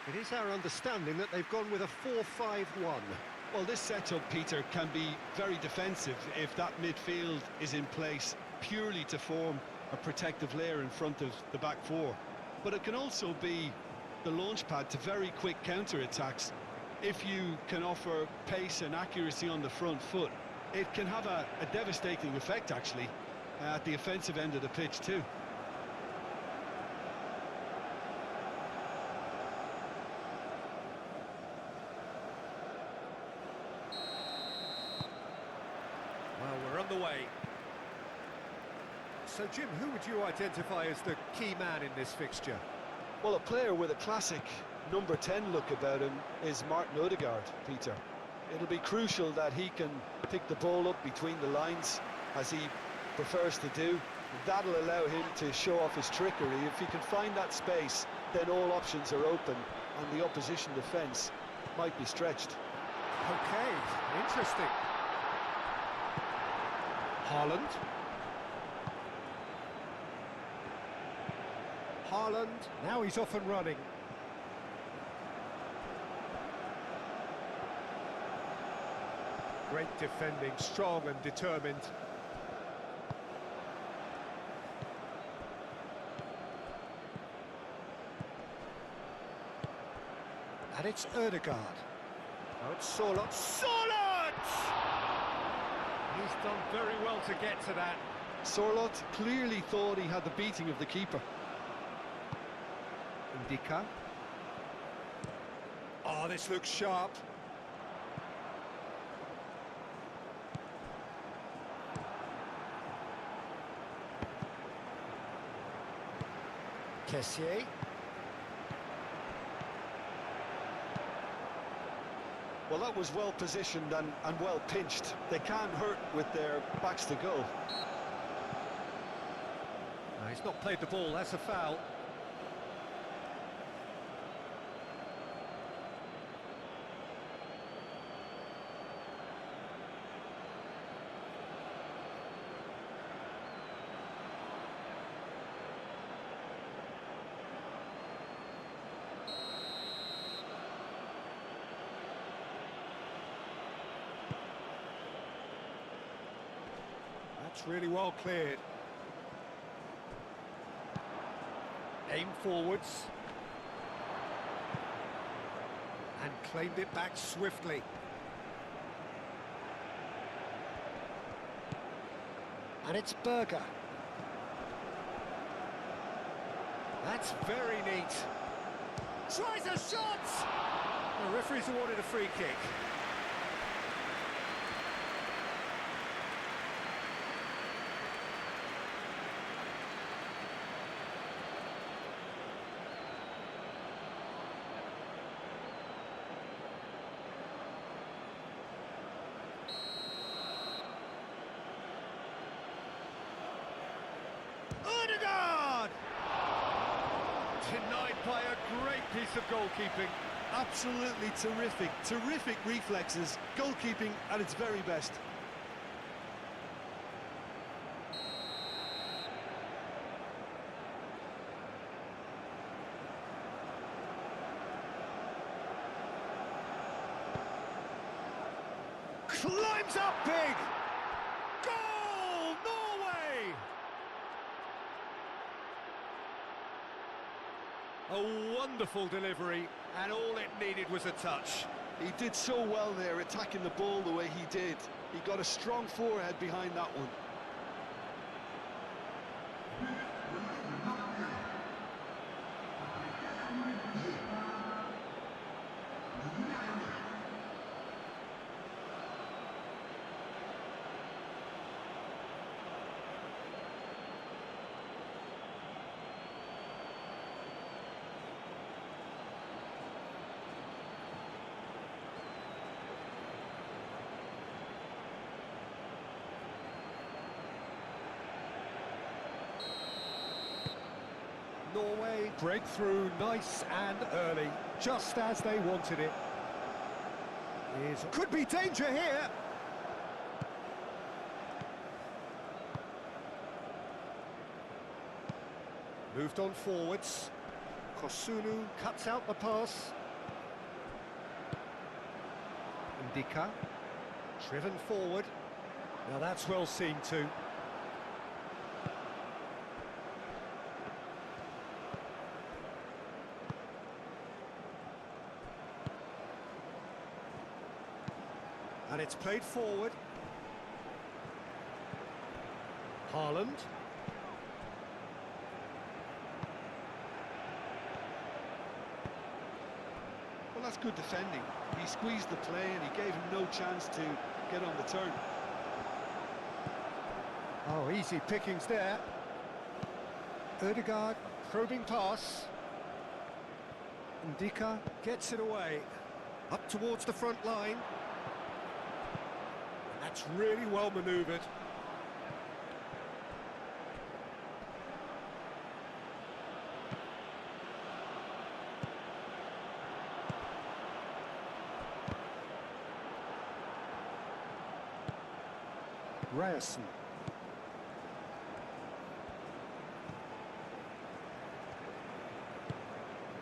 It is our understanding that they've gone with a 4-5-1. Well, this setup, Peter, can be very defensive if that midfield is in place purely to form a protective layer in front of the back four. But it can also be the launchpad to very quick counter-attacks. If you can offer pace and accuracy on the front foot, it can have a devastating effect, actually, at the offensive end of the pitch too. Well, we're on the way. So, Jim, who would you identify as the key man in this fixture? Well, a player with a classic number 10 look about him is Martin Odegaard, Peter. It'll be crucial that he can pick the ball up between the lines, as he prefers to do. That'll allow him to show off his trickery. If he can find that space, then all options are open, and the opposition defence might be stretched. Okay, interesting. Haaland. Now he's off and running. Great defending, strong and determined. And it's Odegaard. Now it's Sorloth. He's done very well to get to that. Sorloth clearly thought he had the beating of the keeper. Indica. Oh, this looks sharp. Kessié. Well, that was well positioned and well pinched. They can't hurt with their backs to goal. No, he's not played the ball, that's a foul. That's really well cleared. Aim forwards. And claimed it back swiftly. And it's Berger. That's very neat. Tries a shot! The referee's awarded a free kick. Odegaard! Denied by a great piece of goalkeeping. Absolutely terrific, terrific reflexes, goalkeeping at its very best. Climbs up big! Goal! Norway! A wonderful delivery, and all it needed was a touch. He did so well there, attacking the ball the way he did. He got a strong forehead behind that one. Norway breakthrough nice and early, just as they wanted it. Could be danger here. Moved on forwards. Kosunu cuts out the pass. Ndika, driven forward. Now that's well seen too. And it's played forward. Haaland. Well, that's good defending. He squeezed the play and he gave him no chance to get on the turn. Oh, easy pickings there. Ødegaard, probing pass. Ndika gets it away. Up towards the front line. That's really well manoeuvred. Ryerson.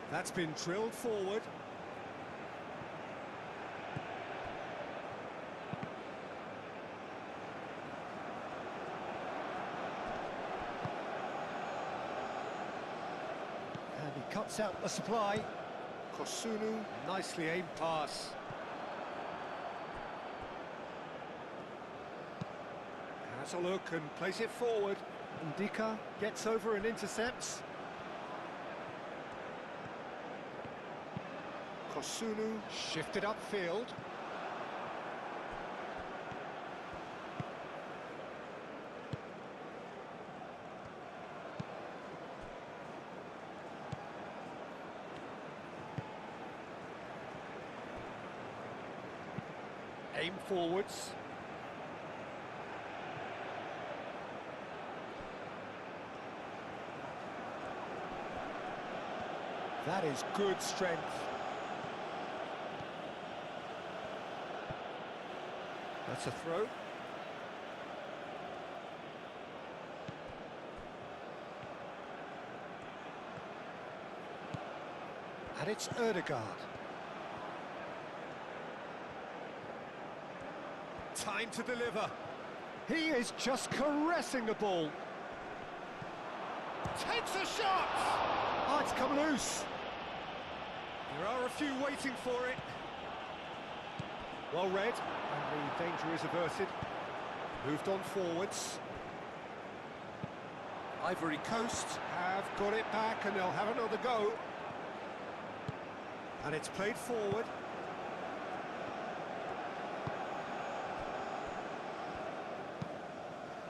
That's been drilled forward. And he cuts out the supply. Kosunu, nicely aimed pass. Has a look and plays it forward. Ndika gets over and intercepts. Kosunu shifted upfield. Aim forwards. That is good strength. That's a throw. And it's Ødegaard. Time to deliver. He is just caressing the ball. Takes a shot! Oh, it's come loose. There are a few waiting for it. Well read, and the danger is averted. Moved on forwards. Ivory Coast have got it back and they'll have another go. And it's played forward.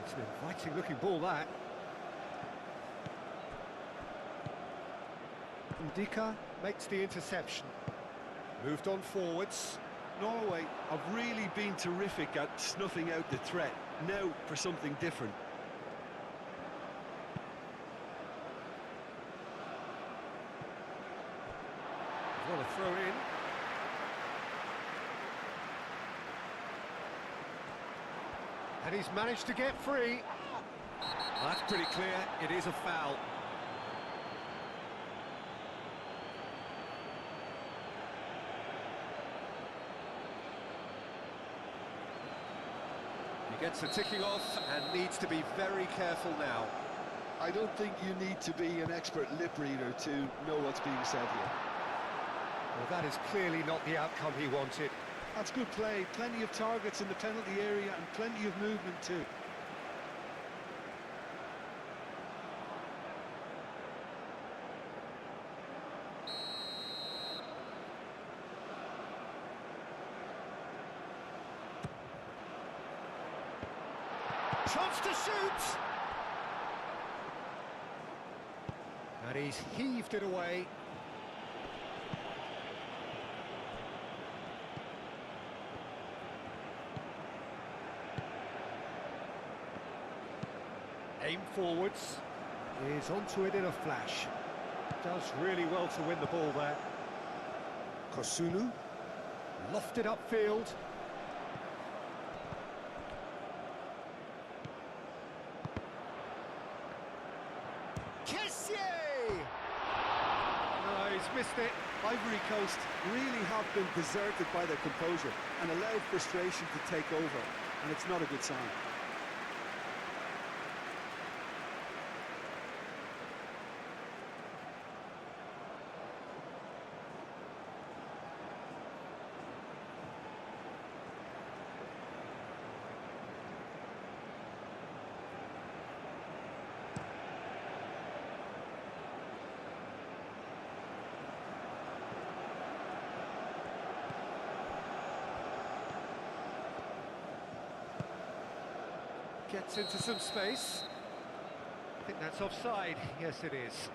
It's an inviting looking ball, that. Ndika makes the interception. Moved on forwards. Norway have really been terrific at snuffing out the threat. Now for something different. What a throw in. And he's managed to get free. That's pretty clear, it is a foul. He gets the ticking off and needs to be very careful now. I don't think you need to be an expert lip reader to know what's being said here. Well, that is clearly not the outcome he wanted. That's good play, plenty of targets in the penalty area and plenty of movement too. Chance to shoot! And he's heaved it away. Aim forwards. Is onto it in a flash. Does really well to win the ball there. Kosunu. Lofted upfield. He he's missed it. Ivory Coast really have been deserted by their composure and allowed frustration to take over, and it's not a good sign. Gets into some space. I think that's offside. Yes, it is.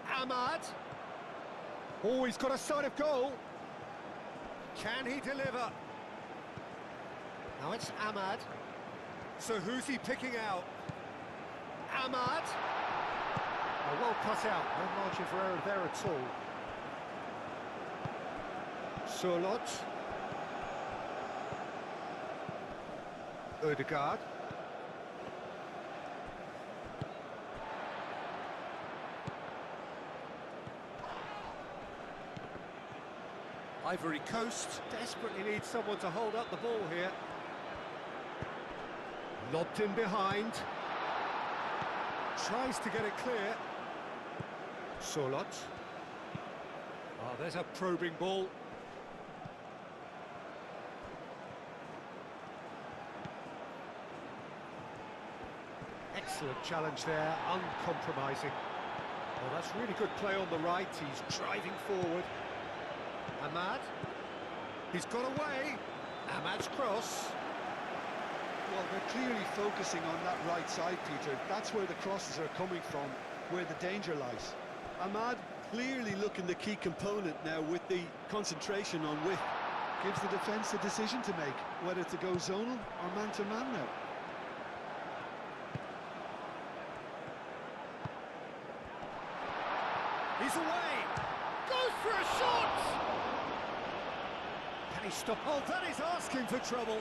Ahmad. Oh, he's got a sight of goal. Can he deliver? Now it's Ahmad. So who's he picking out? Ahmad. Oh, well cut out. No margin for error there at all. Surlot. Ødegaard. Ivory Coast desperately needs someone to hold up the ball here. Lobbed in behind. Tries to get it clear. Surlot. Oh, there's a probing ball. Excellent challenge there, uncompromising. Oh, that's really good play on the right. He's driving forward. Ahmad, he's got away. Ahmad's cross. Well, they're clearly focusing on that right side, Peter. That's where the crosses are coming from, where the danger lies. Ahmad clearly looking the key component now with the concentration on width. Gives the defence a decision to make, whether to go zonal or man-to-man now. He's away. Goes for a shot. Can he stop? Oh, that is asking for trouble.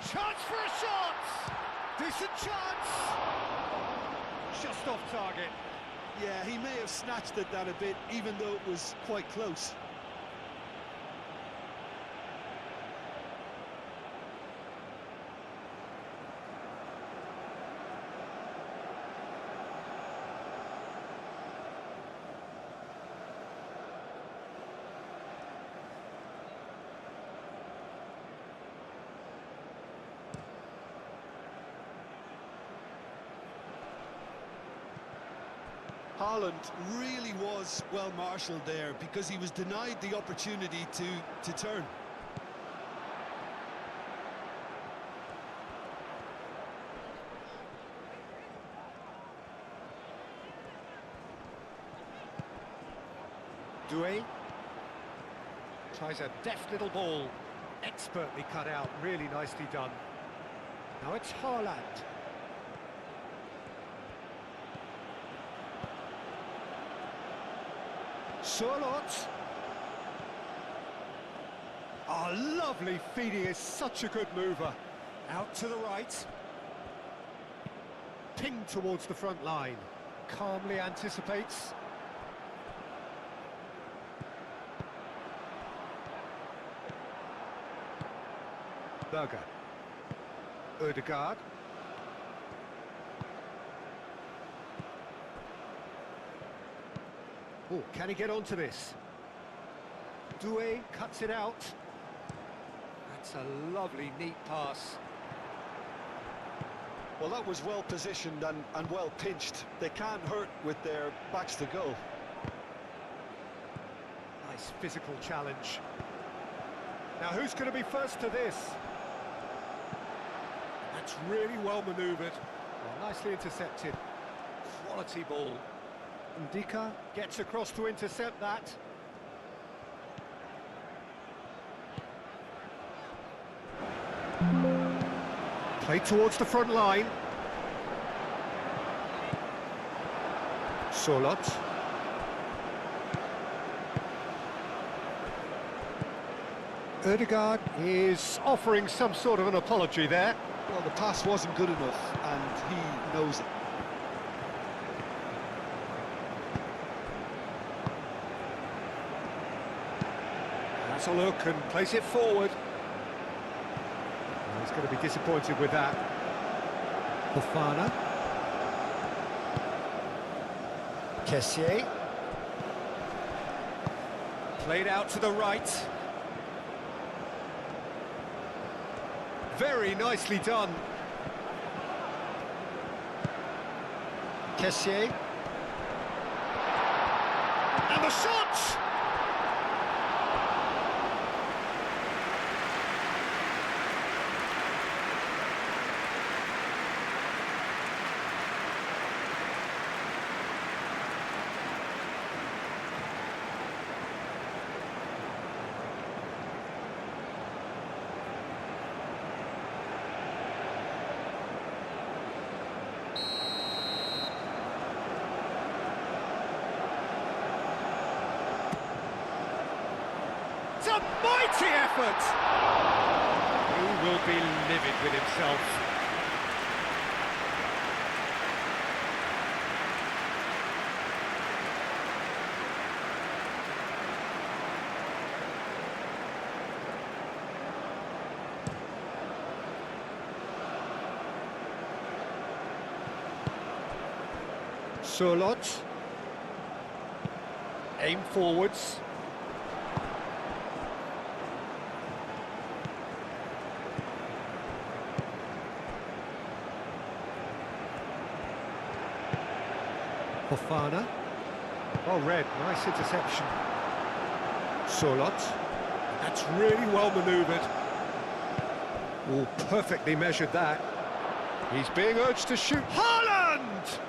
Chance for a shot. Decent chance. Just off target. Yeah, he may have snatched at that a bit, even though it was quite close. Haaland really was well marshalled there because he was denied the opportunity to turn. Doué tries a deft little ball, expertly cut out, really nicely done. Now it's Haaland. Surlot. Oh, lovely feed. He is such a good mover. Out to the right. Pinged towards the front line. Calmly anticipates. Berger. Ødegaard. Oh, can he get onto this? Doué cuts it out. That's a lovely, neat pass. Well, that was well positioned and well pinched. They can't hurt with their backs to goal. Nice physical challenge. Now, who's going to be first to this? That's really well manoeuvred. Well, nicely intercepted. Quality ball. Ndika gets across to intercept that. Played towards the front line. Sorloth. Ødegaard is offering some sort of an apology there. Well, the pass wasn't good enough, and he knows it. Has a look and plays it forward. He's going to be disappointed with that. Fofana. Kessié. Played out to the right. Very nicely done. Kessié. And the shot! It's a mighty effort! He will be livid with himself. Sorloth. Aim forwards. Fofana. Well read, nice interception. Sorloth. That's really well manoeuvred. Oh, perfectly measured that. He's being urged to shoot. Haaland!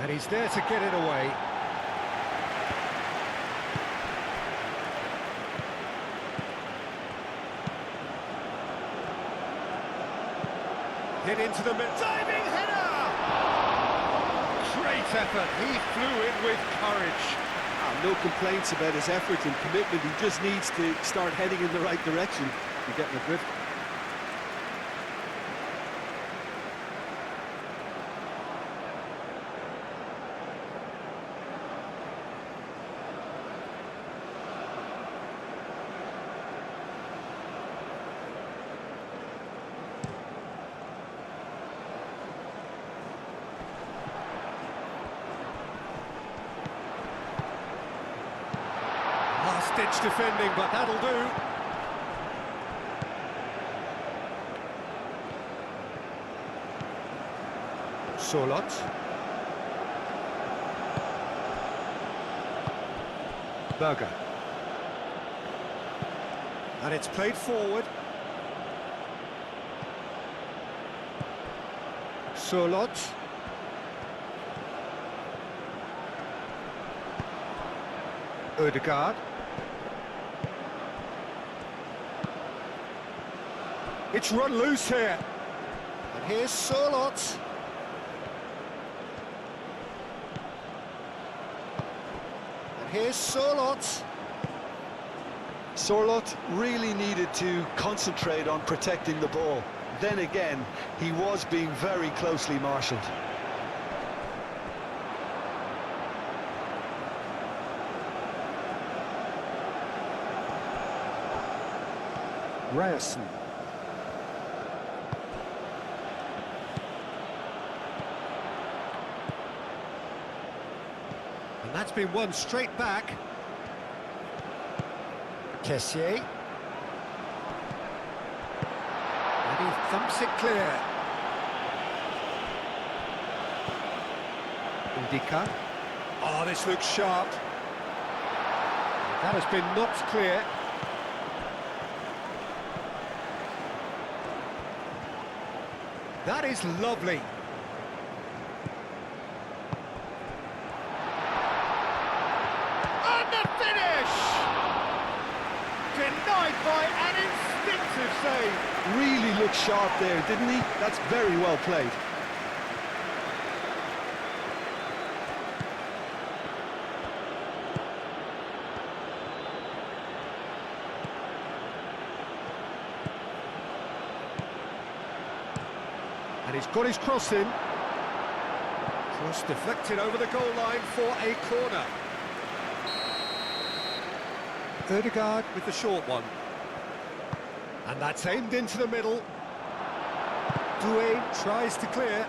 And he's there to get it away. Hit into the mid. Diving header! Great effort. He flew in with courage. No complaints about his effort and commitment. He just needs to start heading in the right direction and getting a drift. Last-ditch defending, but that'll do. Sorloth. Berger. And it's played forward. Sorloth. Ødegaard. It's run loose here. And here's Sorloth. And here's Sorloth. Sorloth really needed to concentrate on protecting the ball. Then again, he was being very closely marshalled. Ryerson. And that's been won straight back. Kessié. And he thumps it clear. Indica. Oh, this looks sharp. That has been knocked clear. That is lovely. And the finish! Denied by an instinctive save. Really looked sharp there, didn't he? That's very well played. And he's got his cross in. Cross deflected over the goal line for a corner. Ødegaard with the short one. And that's aimed into the middle. Doué tries to clear.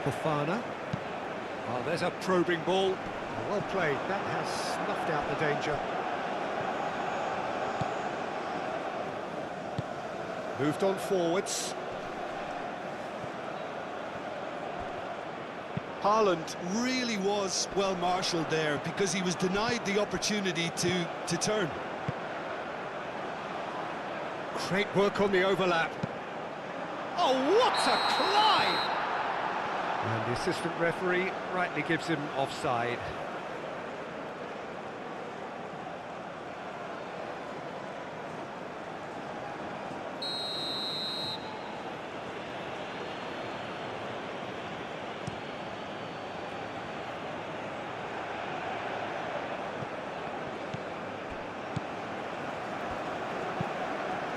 Fofana. Oh, there's a probing ball. Well played, that has snuffed out the danger. Moved on forwards. Haaland really was well marshalled there because he was denied the opportunity to turn. Great work on the overlap. Oh, what a climb! And the assistant referee rightly gives him offside.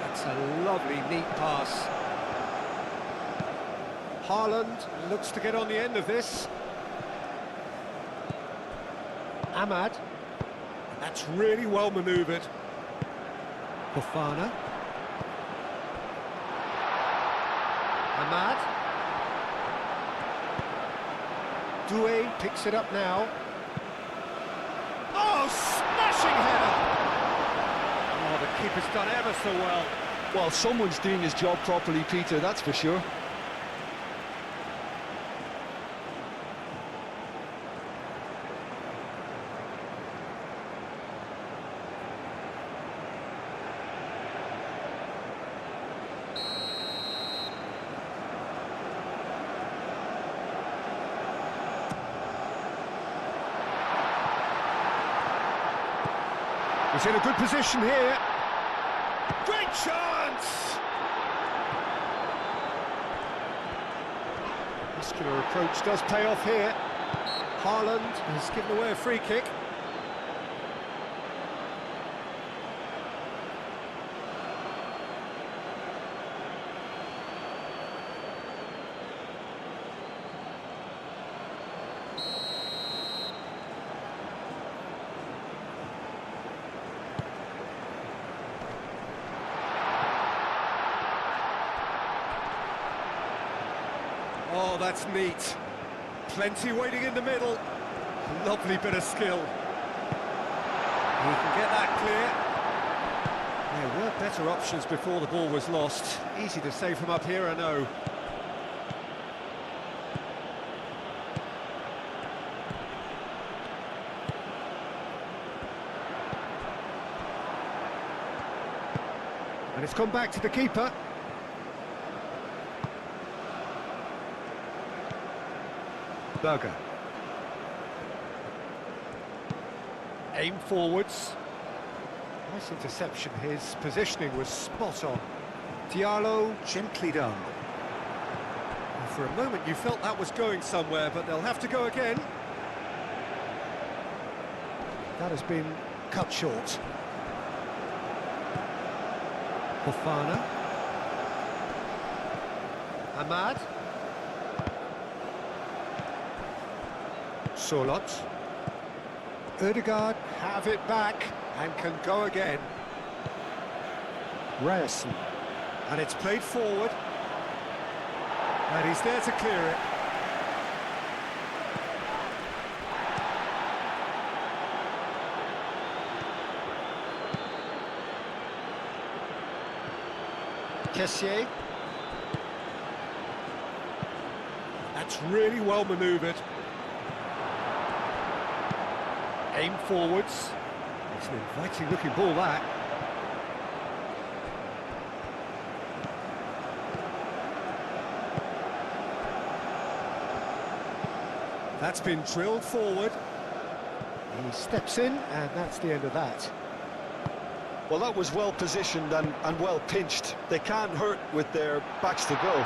That's a lovely, neat pass. Haaland looks to get on the end of this. Ahmad. That's really well manoeuvred. Fofana. Ahmad. Doué picks it up now. Oh, smashing header! Oh, the keeper's done ever so well. Well, someone's doing his job properly, Peter, that's for sure. He's in a good position here. Great chance! Muscular approach does pay off here. Haaland has given away a free kick. Oh, that's neat. Plenty waiting in the middle. Lovely bit of skill. He can get that clear. There were better options before the ball was lost. Easy to save from up here, I know. And it's come back to the keeper. Berger. Aim forwards. Nice interception. His positioning was spot on. Diallo gently done. And for a moment you felt that was going somewhere, but they'll have to go again. That has been cut short. Fofana. Ahmad. Solot. Ødegaard have it back and can go again. Ryerson. And it's played forward. And he's there to clear it. Kessié. That's really well manoeuvred. Aim forwards. It's an inviting looking ball, that. That's been drilled forward. He steps in, and that's the end of that. Well, that was well positioned and well pinched. They can't hurt with their backs to goal.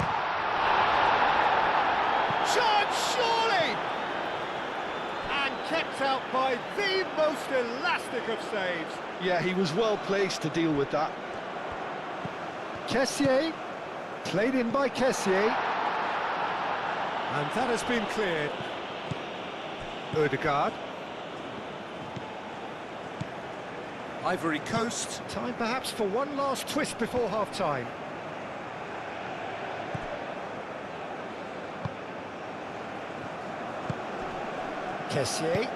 Chance, surely! And kept out by the most elastic of saves. Yeah, he was well placed to deal with that. Kessié, played in by Kessié. And that has been cleared. Odegaard. Ivory Coast. Time perhaps for one last twist before half-time. Kessié.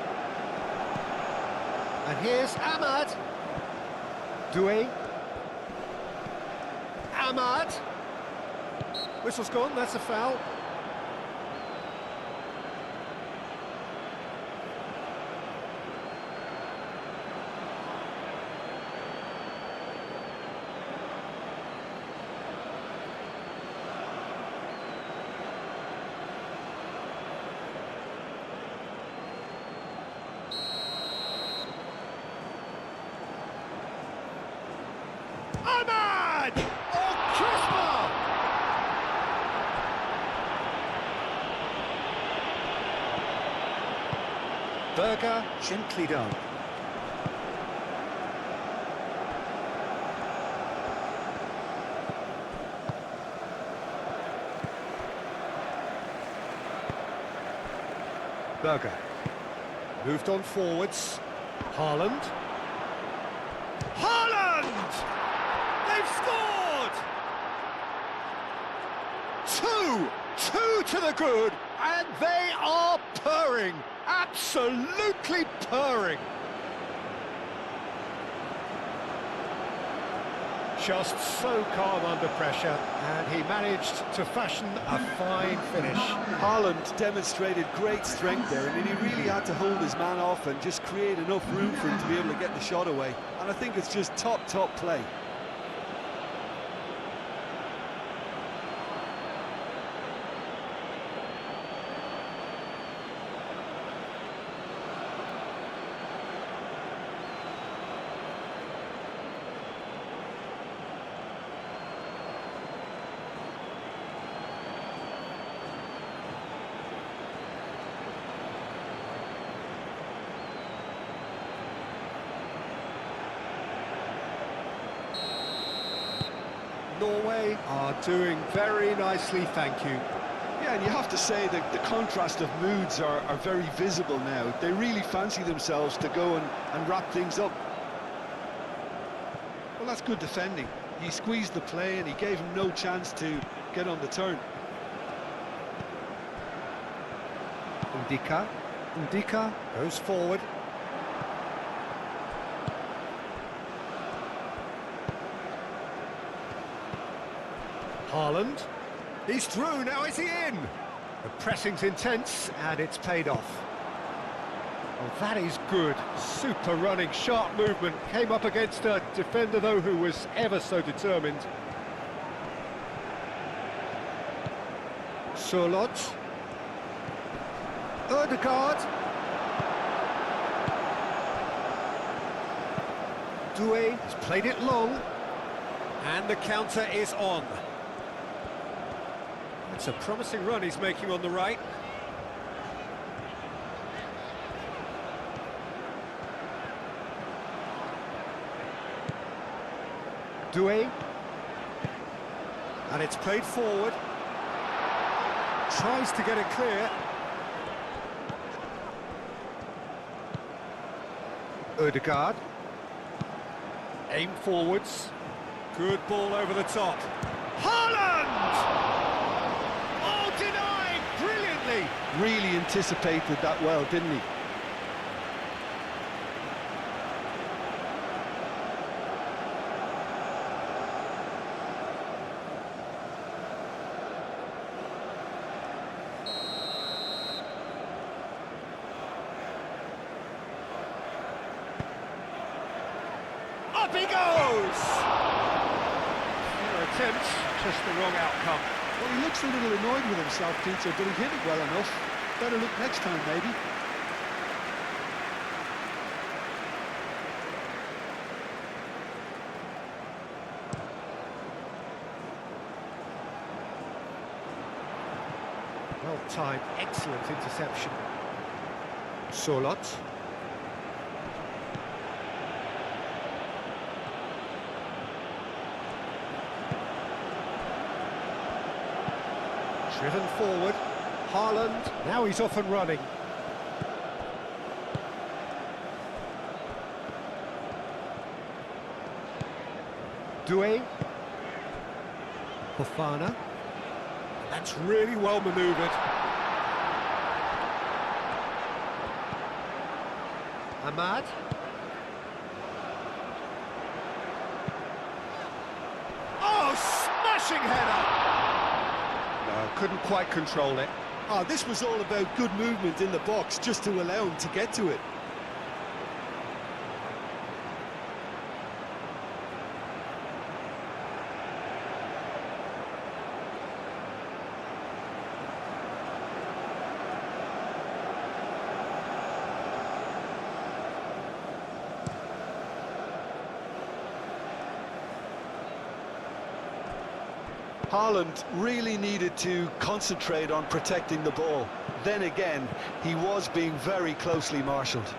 And here's Ahmad. Doué. Ahmad. Whistle's gone, that's a foul. Ahmad! Oh, crisper! Berger, gently done. Berger. Moved on forwards. Haaland. Haaland! They've scored! Two to the good, and they are purring, absolutely purring. Just so calm under pressure, and he managed to fashion a fine finish. Haaland demonstrated great strength there. I mean, he really had to hold his man off and just create enough room for him to be able to get the shot away. And I think it's just top play. Norway are doing very nicely, thank you. Yeah, and you have to say that the contrast of moods are very visible now. They really fancy themselves to go and wrap things up. Well, that's good defending. He squeezed the play and he gave him no chance to get on the turn. Ndika goes forward. Haaland. He's through, now is he in? The pressing's intense, and it's paid off. Oh, that is good. Super running, sharp movement. Came up against a defender, though, who was ever so determined. Surlot. Odegaard. Doué has played it long. And the counter is on. It's a promising run he's making on the right. Doué. And it's played forward. Tries to get it clear. Odegaard. Aim forwards. Good ball over the top. Haaland! Oh, denied brilliantly! Really anticipated that well, didn't he? Up he goes! Fair attempt, just the wrong outcome. Well, he looks a little annoyed with himself, Peter, but he hit it well enough. Better look next time, maybe. Well-timed, excellent interception. Solot. Driven forward. Haaland. Now he's off and running. Doué. Fofana. That's really well manoeuvred. Ahmad. Oh, smashing header! No, couldn't quite control it. Oh, this was all about good movement in the box, just to allow him to get to it. Haaland really needed to concentrate on protecting the ball. Then again, he was being very closely marshalled.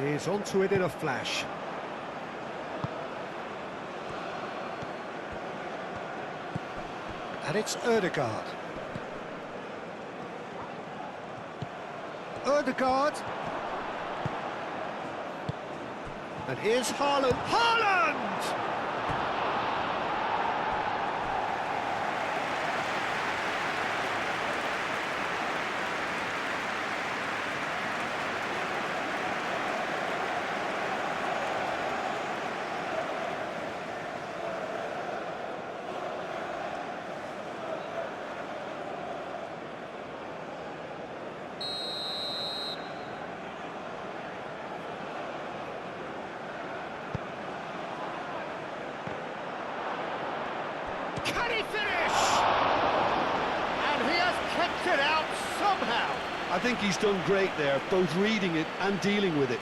He's onto it in a flash. And it's Ødegaard. Ødegaard. And here's Haaland. Haaland! Can he finish? And he has kept it out somehow. I think he's done great there, both reading it and dealing with it.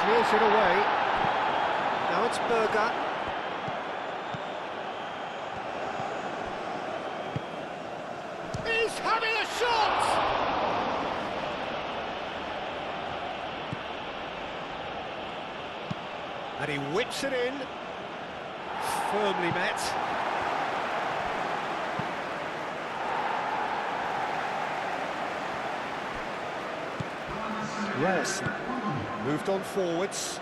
Clears it away. Now it's Berger. He's having a shot! And he whips it in. Firmly met. Yes. Moved on forwards.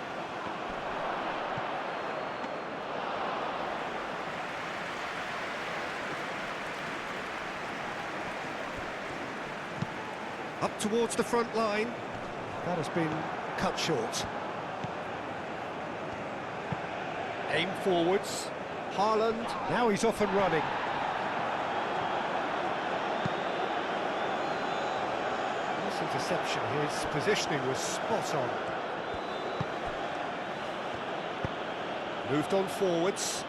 Up towards the front line. That has been cut short. Aim forwards. Haaland. Now he's off and running. This interception, his positioning was spot on. Moved on forwards.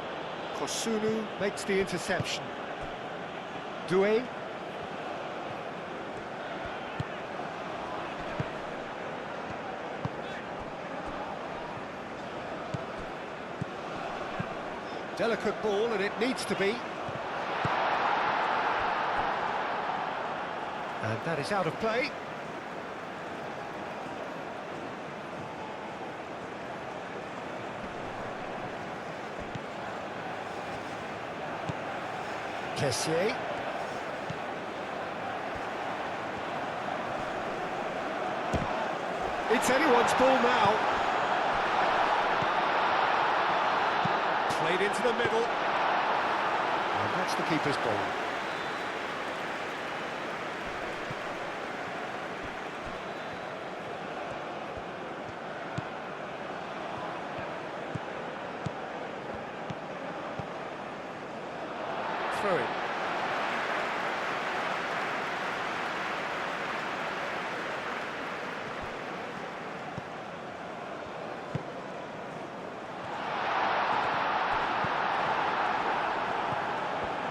Kosunu makes the interception. Doué. Delicate ball, and it needs to be. And that is out of play. Kessié. It's anyone's ball now. Played into the middle. And that's the keeper's ball. throw in.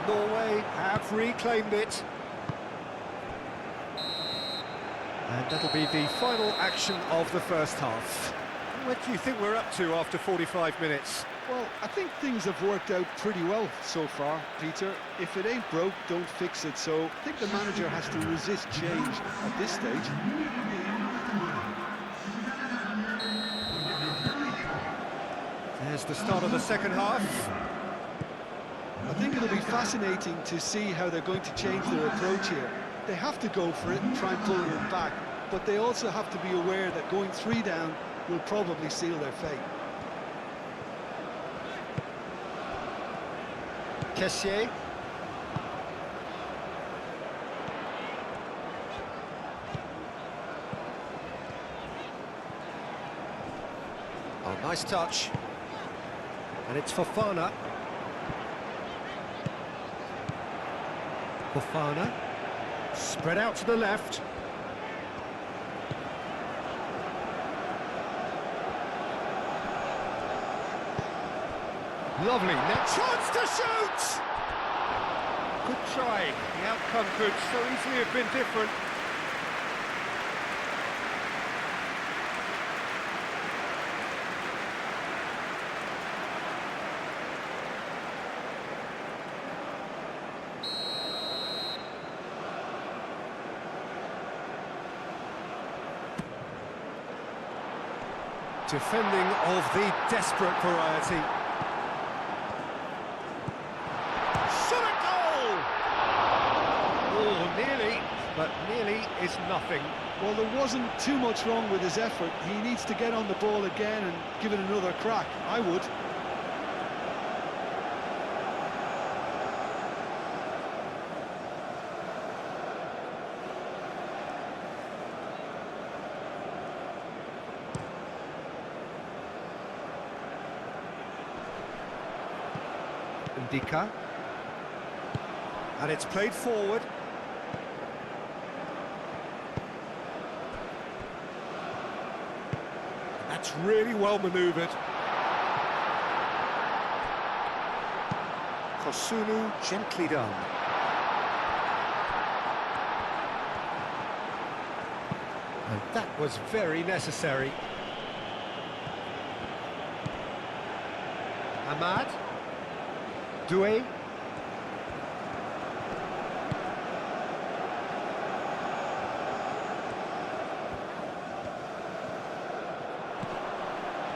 Norway have reclaimed it. And that'll be the final action of the first half. What do you think we're up to after 45 minutes? Well, I think things have worked out pretty well so far, Peter. If it ain't broke, don't fix it. So I think the manager has to resist change at this stage. There's the start of the second half. I think it'll be fascinating to see how they're going to change their approach here. They have to go for it and try and pull it back, but they also have to be aware that going 3 down will probably seal their fate. Kessier. Oh, nice touch. And it's Fofana. Fofana. Spread out to the left. Lovely net chance to shoot! Good try. The outcome could so easily have been different. Defending of the desperate variety. Shot at goal! Oh, nearly, but nearly is nothing. Well, there wasn't too much wrong with his effort. He needs to get on the ball again and give it another crack. I would. Ndika. And it's played forward. That's really well manoeuvred. Kosunu gently done. And that was very necessary. Ahmad. Doué.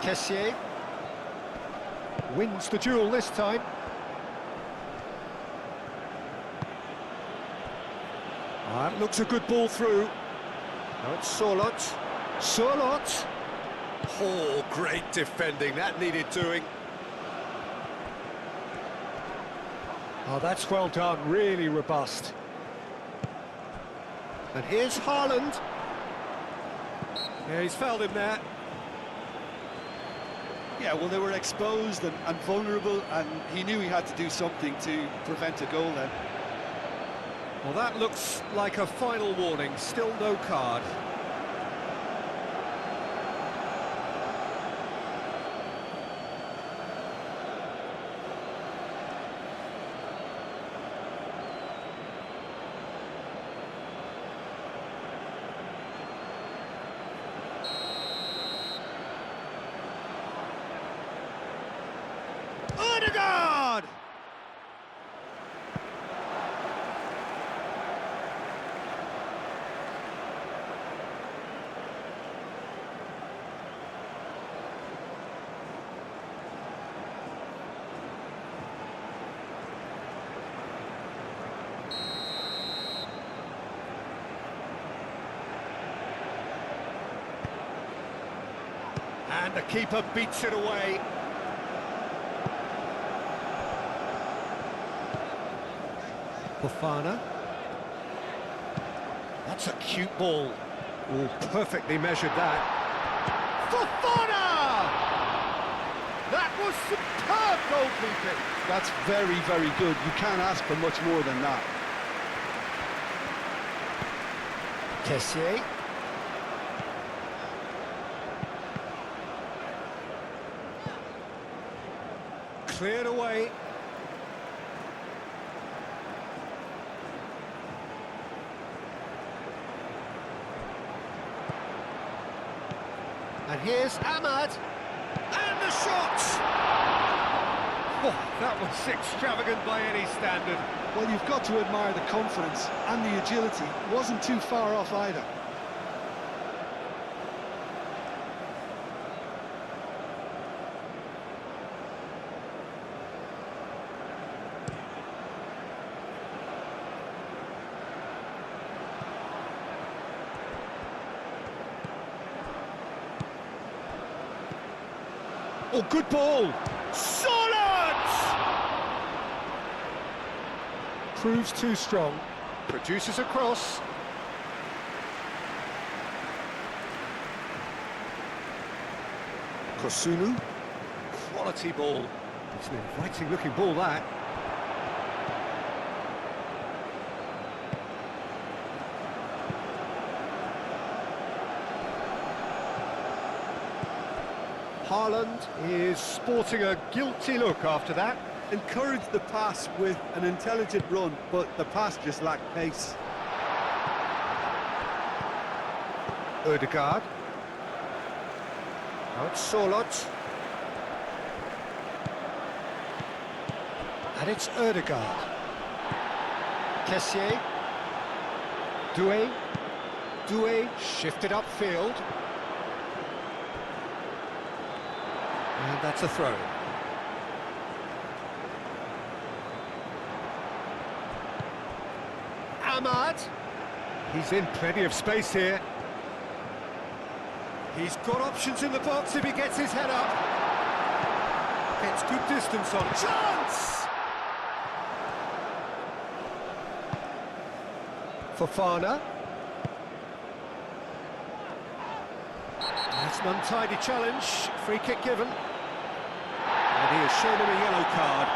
Kessier wins the duel this time. That looks a good ball through. Now it's Sorlot. Sorlot. Oh, great defending. That needed doing. Oh, that's well done. Really robust. And here's Haaland. Yeah, he's fouled him there. Yeah, well, they were exposed and vulnerable, and he knew he had to do something to prevent a goal then. Well, that looks like a final warning. Still no card. Odegaard! And the keeper beats it away. Fofana. That's a cute ball. Oh, perfectly measured that. Fofana! That was superb goalkeeping. That's very, very good. You can't ask for much more than that. Kessié. Cleared away. And here's Ahmad. And the shot! Oh, that was extravagant by any standard. Well, you've got to admire the confidence and the agility. It wasn't too far off either. Oh, good ball! Solid! Proves too strong. Produces a cross. Kosunu. Quality ball. It's an inviting looking ball, that. Haaland is sporting a guilty look after that. Encouraged the pass with an intelligent run, but the pass just lacked pace. Ødegaard. Now it's Sorloth. And it's Ødegaard. Kessié. Doué. Doué shifted upfield. And that's a throw. Ahmad. He's in plenty of space here. He's got options in the box if he gets his head up. Gets good distance on. Chance! Fofana. That's an untidy challenge. Free kick given. And he has shown him a yellow card.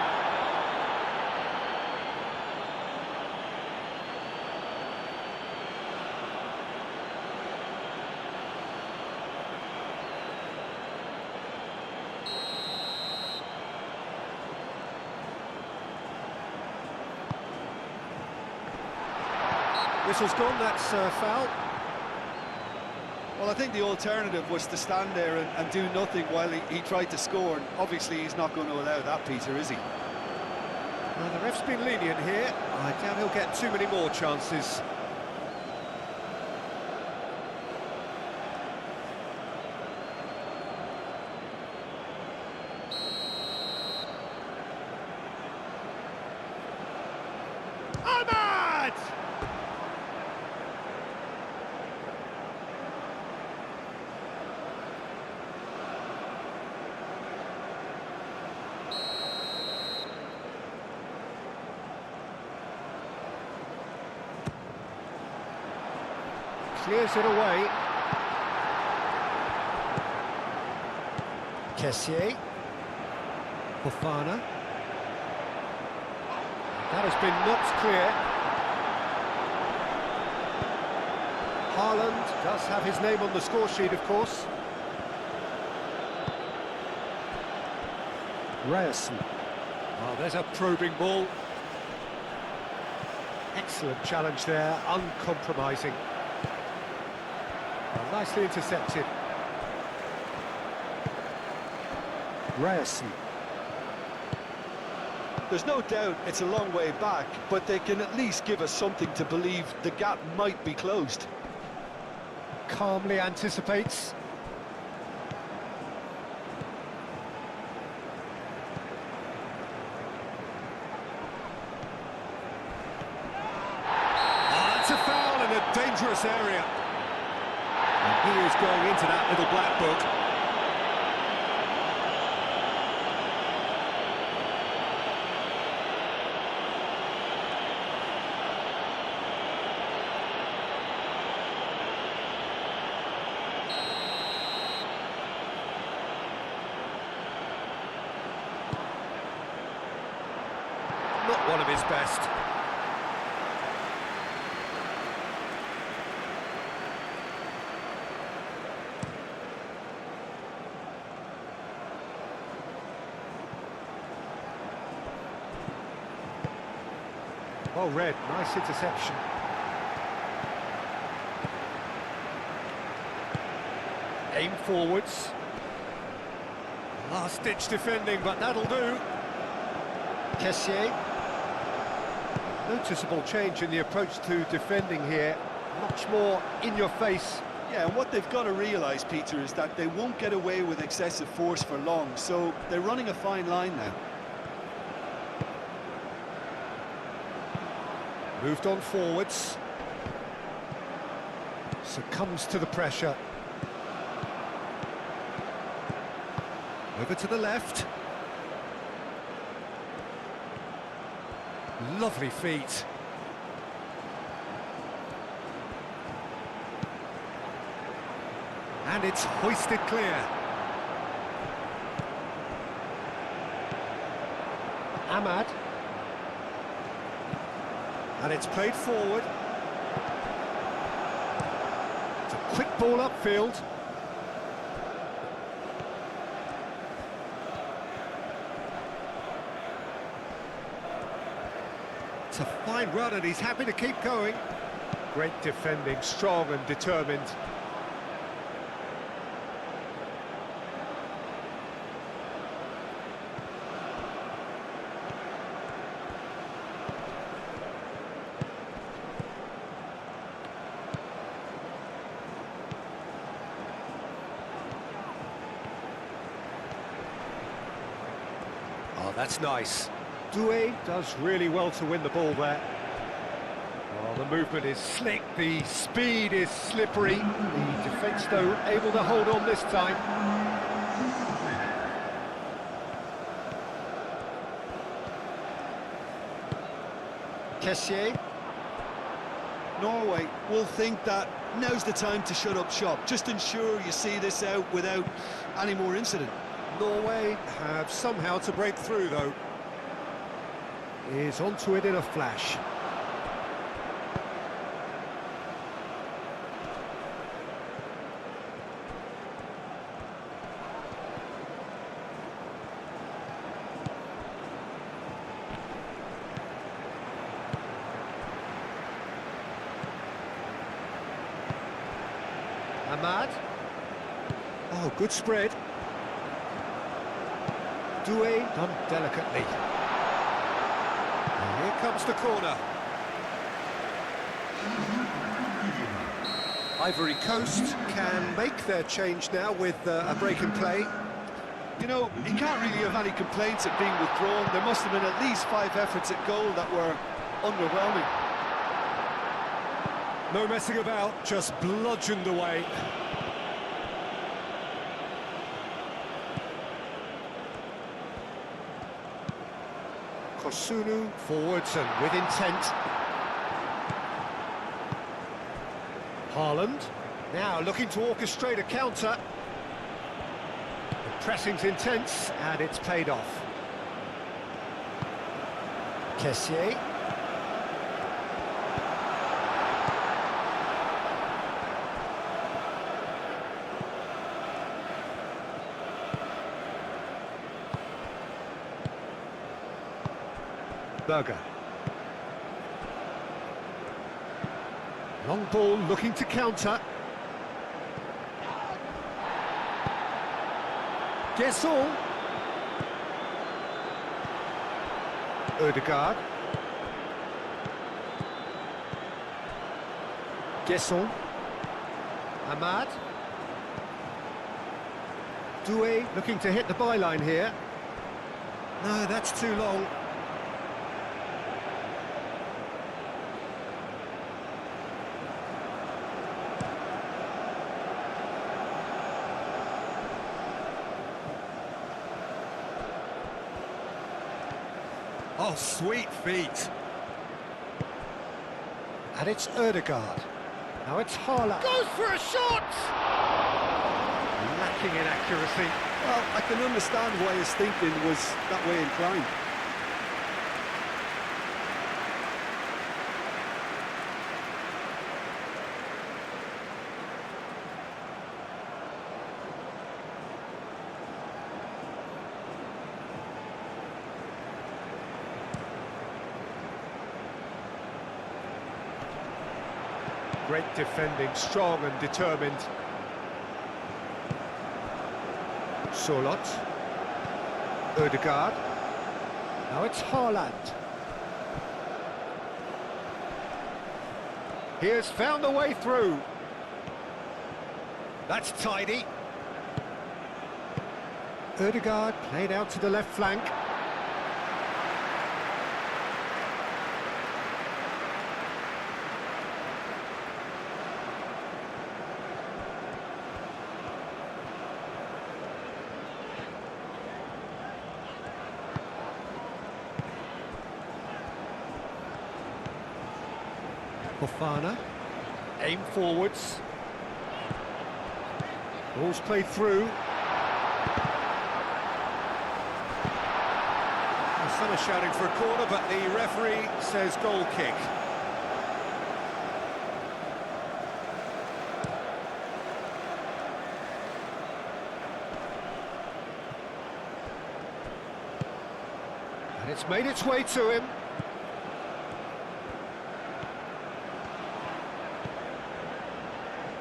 Whistle's gone, that's foul. Well, I think the alternative was to stand there and do nothing while he tried to score. And obviously, he's not going to allow that, Peter, is he? Well, the ref's been lenient here. I doubt he'll get too many more chances. Ahmad! Clears it away. Kessié. Fofana. That has been knocked clear. Haaland does have his name on the score sheet, of course. Ryerson. Oh, there's a probing ball. Excellent challenge there, uncompromising. Well, nicely intercepted. Ryerson. There's no doubt it's a long way back, but they can at least give us something to believe the gap might be closed. Calmly anticipates. Oh, that's a foul in a dangerous area. And he is going into that little black book. Not one of his best. Well read, nice interception. Aim forwards. Last-ditch defending, but that'll do. Kessié. Noticeable change in the approach to defending here. Much more in your face. Yeah, and what they've got to realise, Peter, is that they won't get away with excessive force for long, so they're running a fine line now. Moved on forwards. Succumbs to the pressure. Over to the left. Lovely feet. And it's hoisted clear. Ahmad. And it's played forward. It's a quick ball upfield. It's a fine run and he's happy to keep going. Great defending, strong and determined. Oh, that's nice. Doué does really well to win the ball there. Oh, the movement is slick, the speed is slippery. The defence, though, able to hold on this time. Kessié. Norway will think that now's the time to shut up shop. Just ensure you see this out without any more incident. Norway have somehow to break through, though. Is onto it in a flash. Ahmad. Oh, good spread. Doué done delicately. And here comes the corner. Ivory Coast can make their change now with a break in play. You know, he can't really have any complaints at being withdrawn. There must have been at least 5 efforts at goal that were underwhelming. No messing about, just bludgeoned away. Kosunu forwards and with intent. Haaland now looking to orchestrate a counter. The pressing's intense and it's paid off. Kessié. Berger. Long ball looking to counter. Guessel. Ødegaard. Guessel. Ahmad. Doué looking to hit the byline here. No, that's too long. Oh, sweet feet. And it's Ødegaard. Now it's Haaland. Goes for a shot! Lacking in accuracy. Well, I can understand why his thinking was that way inclined. Great defending, strong and determined. Solot. Ødegaard. Now it's Haaland. He has found a way through. That's tidy. Ødegaard played out to the left flank. Fofana, aim forwards. Ball's played through. Some are shouting for a corner, but the referee says goal kick. And it's made its way to him.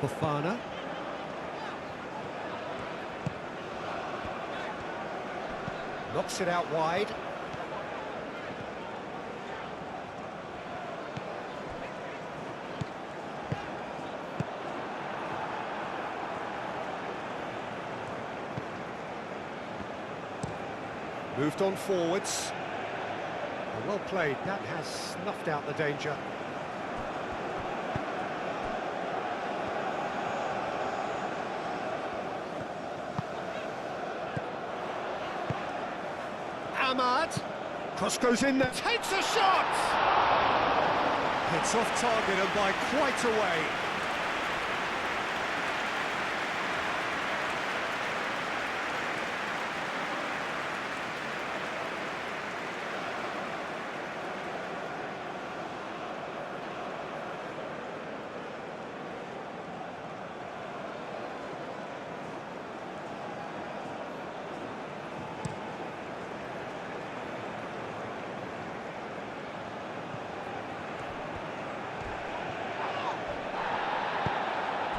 Fofana. Knocks it out wide. Moved on forwards. Well played, that has snuffed out the danger. Ahmad, cross goes in there, takes a shot! It's off target and by quite a way.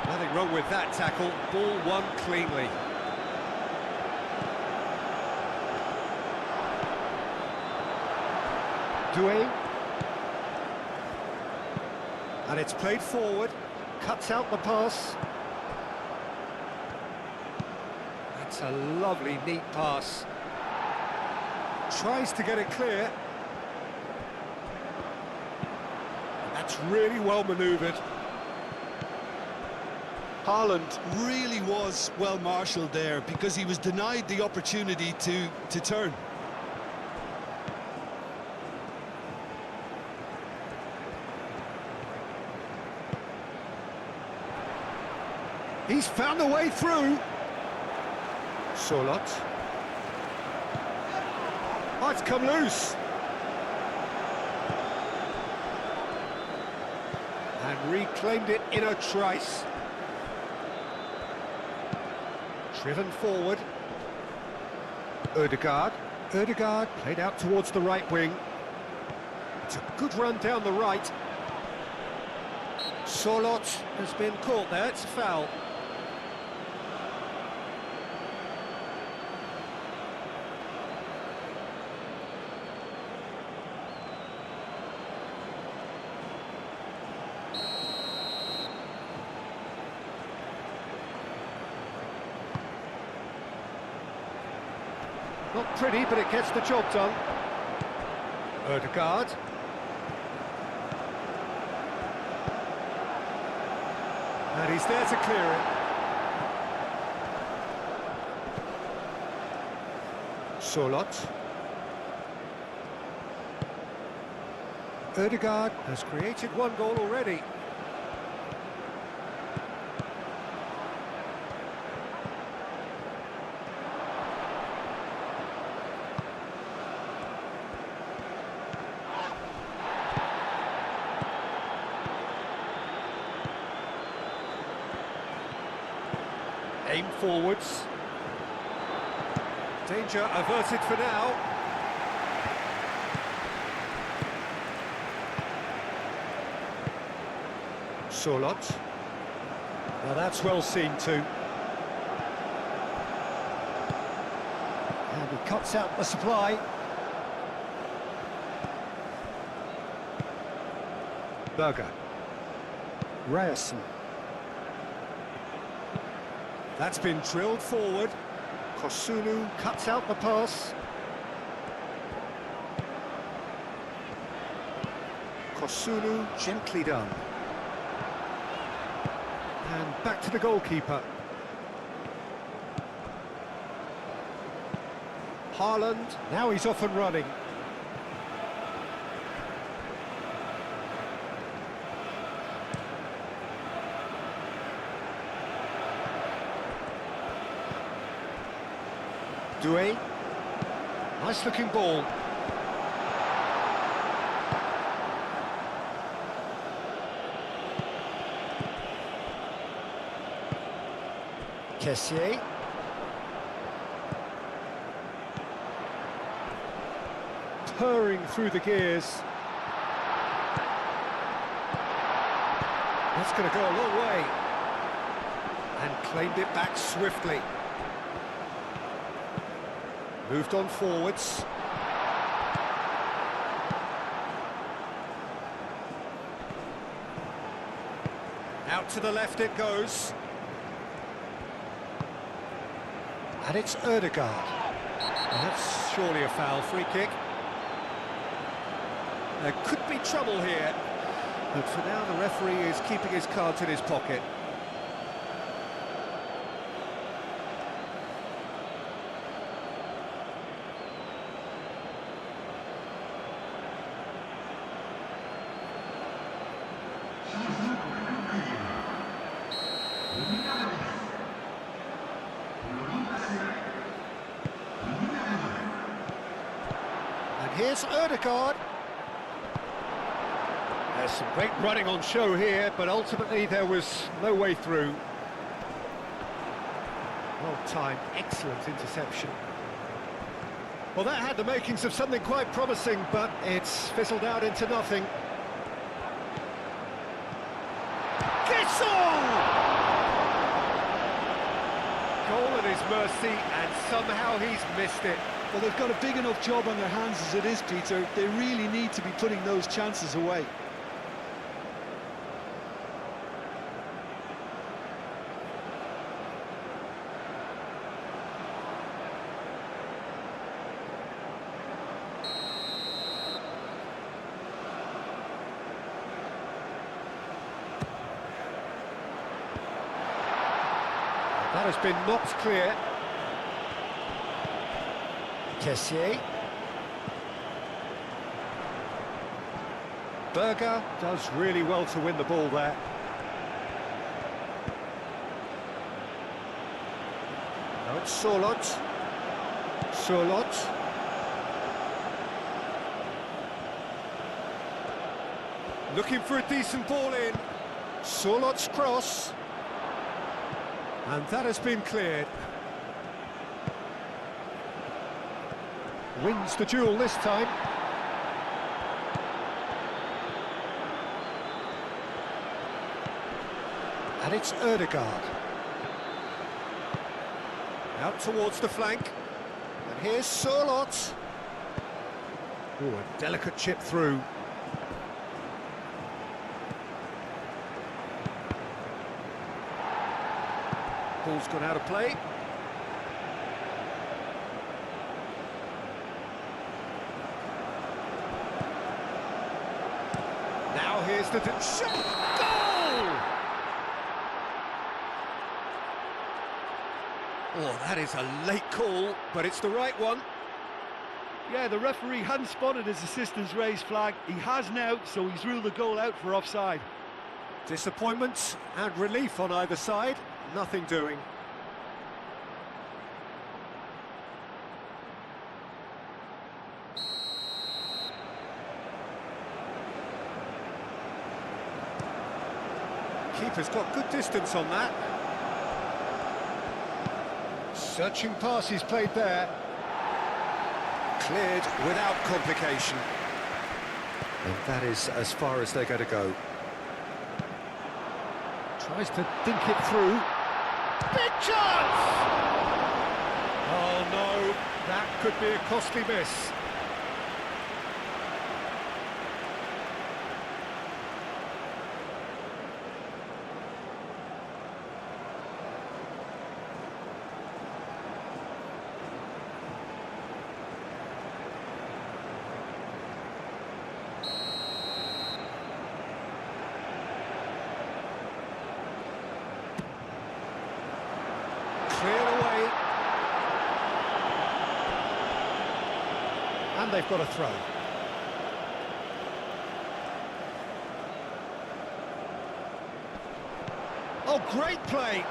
Nothing wrong with that tackle, ball won cleanly. Doué. And it's played forward, cuts out the pass. That's a lovely, neat pass. Tries to get it clear. That's really well manoeuvred. Haaland really was well marshalled there because he was denied the opportunity to turn. He's found a way through. Solot. Oh, it's come loose. And reclaimed it in a trice. Driven forward. Ødegaard. Ødegaard played out towards the right wing. It's a good run down the right. Solot has been caught there, it's a foul. Not pretty, but it gets the job done. Ødegaard. And he's there to clear it. Solot. Ødegaard has created one goal already. Aim forwards. Danger averted for now. Sorlot. Now that's well seen too. And he cuts out the supply. Berger. Ryerson. That's been drilled forward. Kosunu cuts out the pass. Kosunu gently done. And back to the goalkeeper. Haaland, now he's off and running. Doué. Nice looking ball. Kessié. Purring through the gears. That's going to go a long way. And claimed it back swiftly. Moved on forwards. Out to the left it goes. And it's Ødegaard. And that's surely a foul, free kick. There could be trouble here. But for now the referee is keeping his cards in his pocket. And here's Ødegaard. There's some great running on show here, but ultimately there was no way through. Well timed, excellent interception. Well, that had the makings of something quite promising, but it's fizzled out into nothing. Goal at his mercy, and somehow he's missed it. Well, they've got a big enough job on their hands as it is, Peter. They really need to be putting those chances away. That has been knocked clear. Kessié. Berger does really well to win the ball there. Now it's Sorlot. Sorlot. Looking for a decent ball in. Sorlot's cross. And that has been cleared. Wins the duel this time. And it's Ødegaard. Out towards the flank. And here's Sorlot. Oh, a delicate chip through. Ball's gone out of play. Now here's the shot. Goal! Oh, that is a late call, but it's the right one. Yeah, the referee hadn't spotted his assistant's raised flag. He has now, so he's ruled the goal out for offside. Disappointment and relief on either side. Nothing doing. Keeper's got good distance on that. Searching pass he's played there. Cleared without complication. And that is as far as they're going to go. Tries to think it through. Big chance! Oh no, that could be a costly miss. Cleared away. And they've got a throw. Oh, great play.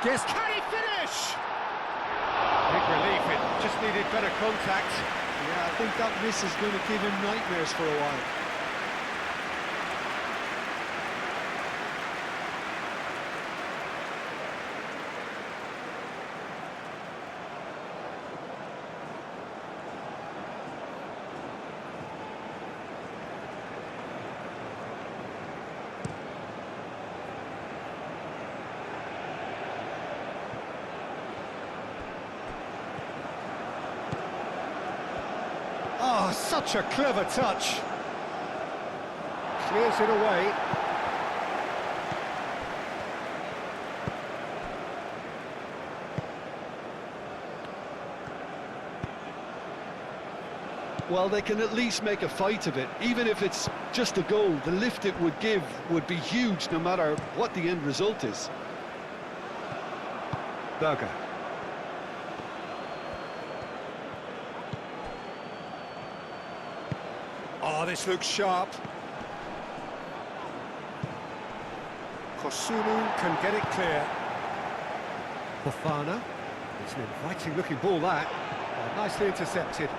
Guess, can he finish? Big relief, it just needed better contact. Yeah, I think that miss is going to give him nightmares for a while. Oh, such a clever touch. Clears it away. Well, they can at least make a fight of it. Even if it's just a goal, the lift it would give would be huge no matter what the end result is. Berger. Oh, this looks sharp. Kosunu can get it clear. Fofana. It's an inviting looking ball, that. Oh, nicely intercepted.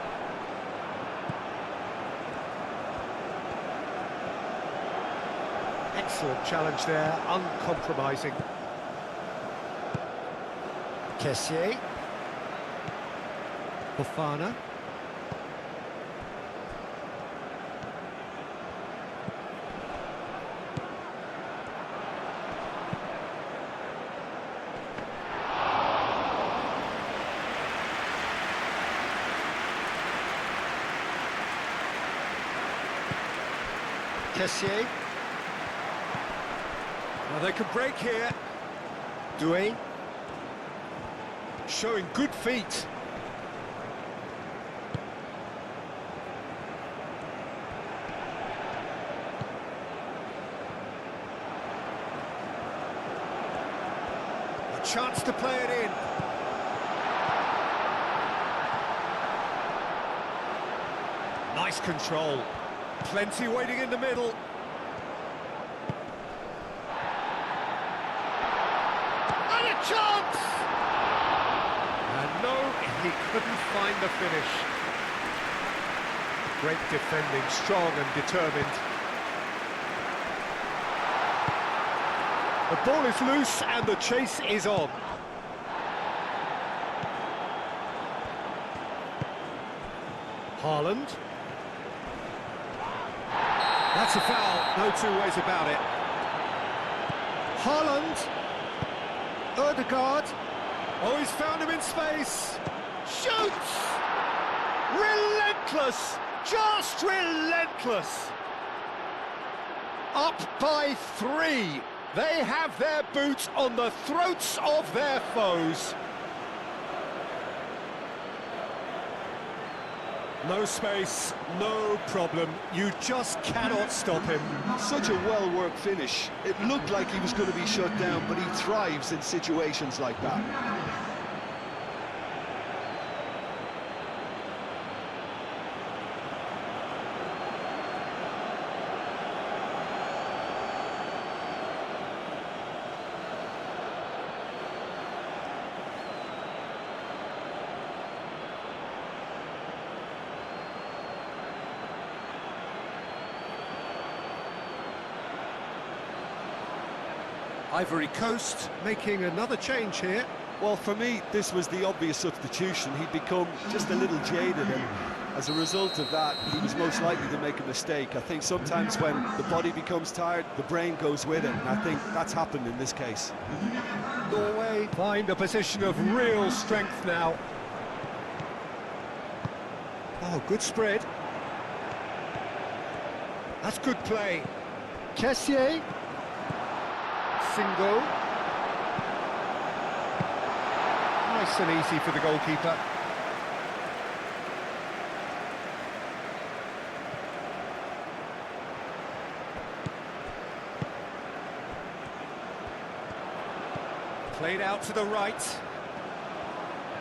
Excellent challenge there, uncompromising. Kessié. Fofana. Kessié. Well, they could break here. Doué. Showing good feet. A chance to play it in. Nice control. Plenty waiting in the middle. And a chance! And no, he couldn't find the finish. Great defending, strong and determined. The ball is loose and the chase is on. Haaland. That's a foul, no two ways about it. Haaland. Ødegaard. Oh, he's found him in space. Shoots! Relentless! Just relentless! Up by 3. They have their boots on the throats of their foes. No space, no problem. You just cannot stop him. Such a well-worked finish. It looked like he was going to be shut down, but he thrives in situations like that. Ivory Coast making another change here. Well, for me, this was the obvious substitution. He'd become just a little jaded, and as a result of that, he was most likely to make a mistake. I think sometimes when the body becomes tired, the brain goes with it, and I think that's happened in this case. Norway find a position of real strength now. Oh, good spread. That's good play. Kessié. Single. Nice and easy for the goalkeeper. Played out to the right.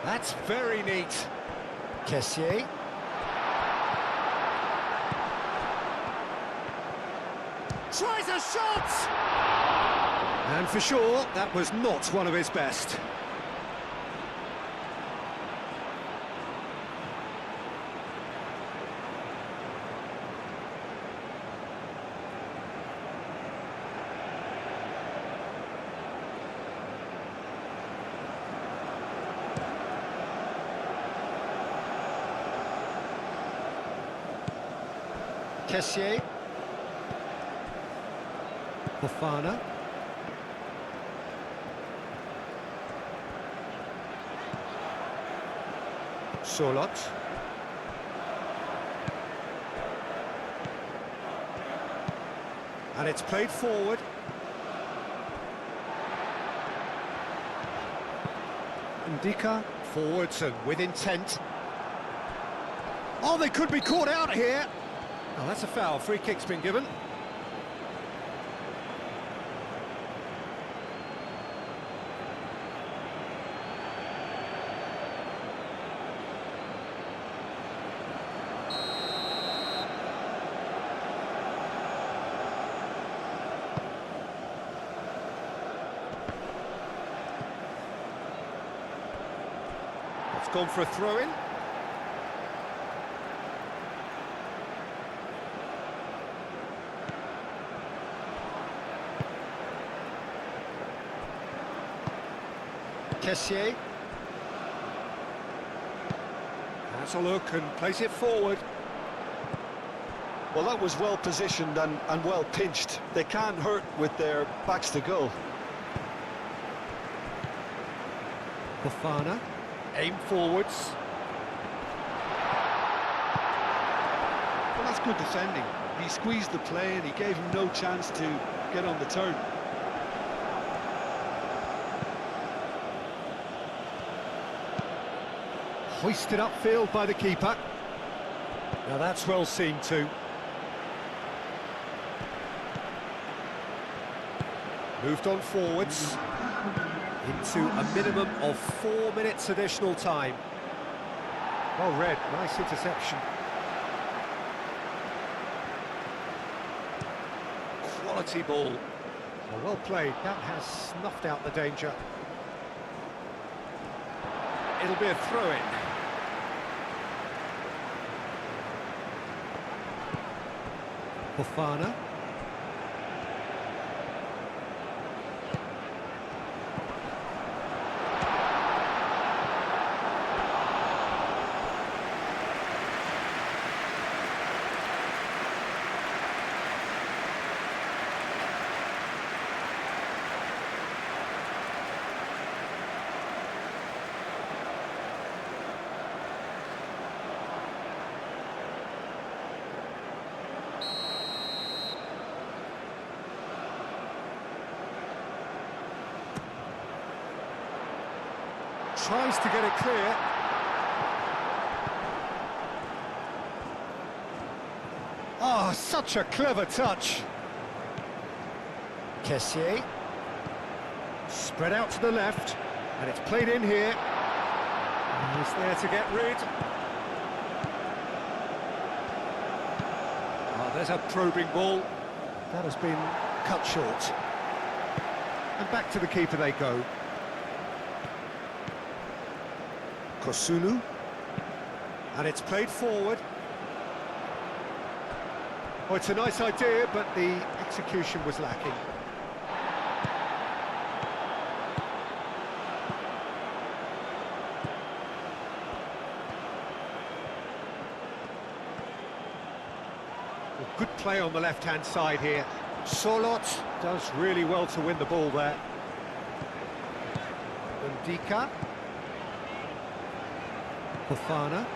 That's very neat. Kessié. Tries a shot! And for sure, that was not one of his best. Kessié. Fofana. Solot. And it's played forward. Ndika forwards and with intent. Oh, they could be caught out here. Oh, that's a foul. Free kick's been given. It's gone for a throw-in. Kessié. Has a look and plays it forward. Well, that was well positioned and well pinched. They can't hurt with their backs to goal. Fofana. Aim forwards. Well, that's good defending. He squeezed the play and he gave him no chance to get on the turn. Hoisted upfield by the keeper. Now that's well seen too. Moved on forwards. Into a minimum of 4 minutes additional time. Well read, nice interception. Quality ball. Well played, that has snuffed out the danger. It'll be a throw-in. Fofana. Tries to get it clear. Oh, such a clever touch. Kessié. Spread out to the left, and it's played in here. He's there to get rid. Oh, there's a probing ball. That has been cut short. And back to the keeper they go. Kosunu, and it's played forward. Oh, it's a nice idea, but the execution was lacking. Good play on the left-hand side here. Solot does really well to win the ball there. Ndika. Fofana.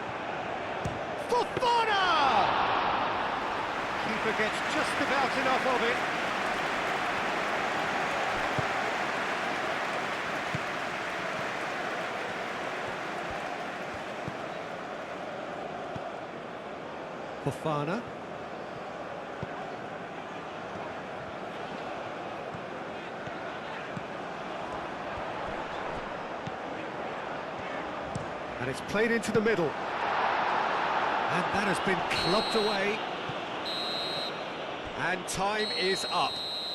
Fofana! Keeper gets just about enough of it. Fofana. And it's played into the middle. And that has been clubbed away. And time is up.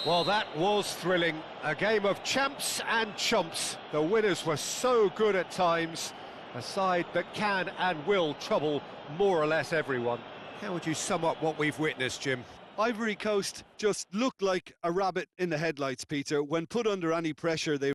Well, that was thrilling. A game of champs and chumps. The winners were so good at times. A side that can and will trouble more or less everyone. How would you sum up what we've witnessed, Jim? Ivory Coast just looked like a rabbit in the headlights, Peter. When put under any pressure, they